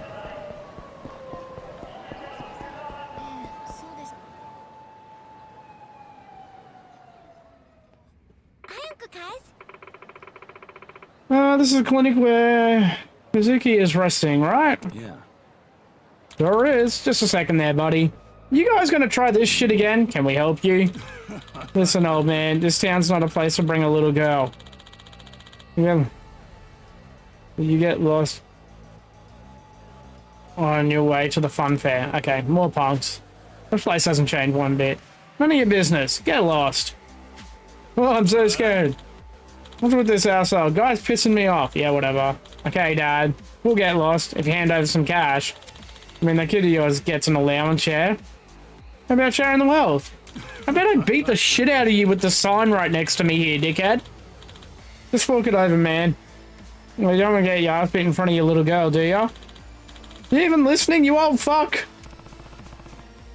Hi, Uncle Kaz. This is a clinic where Mizuki is resting, right? Yeah. Sure is. Just a second there, buddy. You guys gonna try this shit again? Can we help you? Listen, old man, this town's not a place to bring a little girl. You get lost on your way to the fun fair. Okay, more punks. This place hasn't changed one bit. None of your business. Get lost. Oh, I'm so scared. What's with this asshole? Guy's pissing me off. Yeah, whatever. Okay, Dad. We'll get lost if you hand over some cash. I mean, that kid of yours gets an allowance share. How about sharing the wealth? I bet I beat the shit out of you with the sign right next to me here, dickhead. Just fork it over, man. Well, you don't want to get your ass beat in front of your little girl, do ya? You even listening, you old fuck?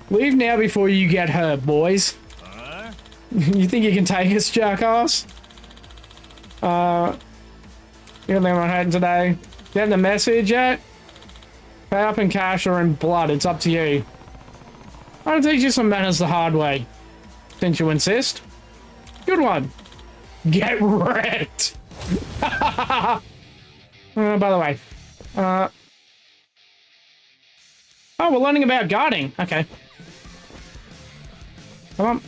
Leave now before you get hurt, boys. You think you can take us, jackass? You're the one heading today. Getting the message yet? Pay up in cash or in blood, it's up to you. I'll teach you some manners the hard way. Since you insist. Good one. Get wrecked. By the way. Oh, we're learning about guarding. Okay. Come on.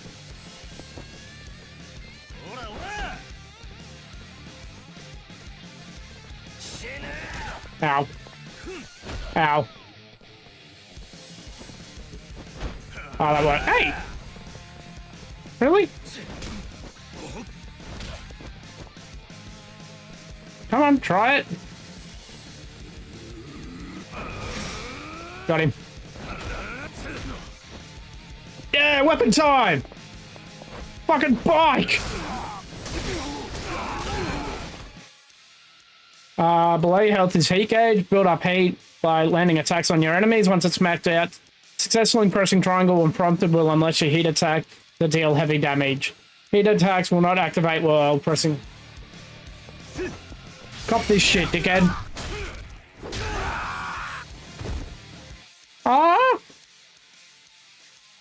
Ow. Ow. Oh, that worked. Hey! Really? Come on, try it. Got him. Yeah, weapon time! Fucking bike! Below your health is heat gauge. Build up heat by landing attacks on your enemies. Once it's maxed out, successfully pressing triangle when prompted will unleash a heat attack to deal heavy damage. Heat attacks will not activate while pressing. Cop this shit, dickhead.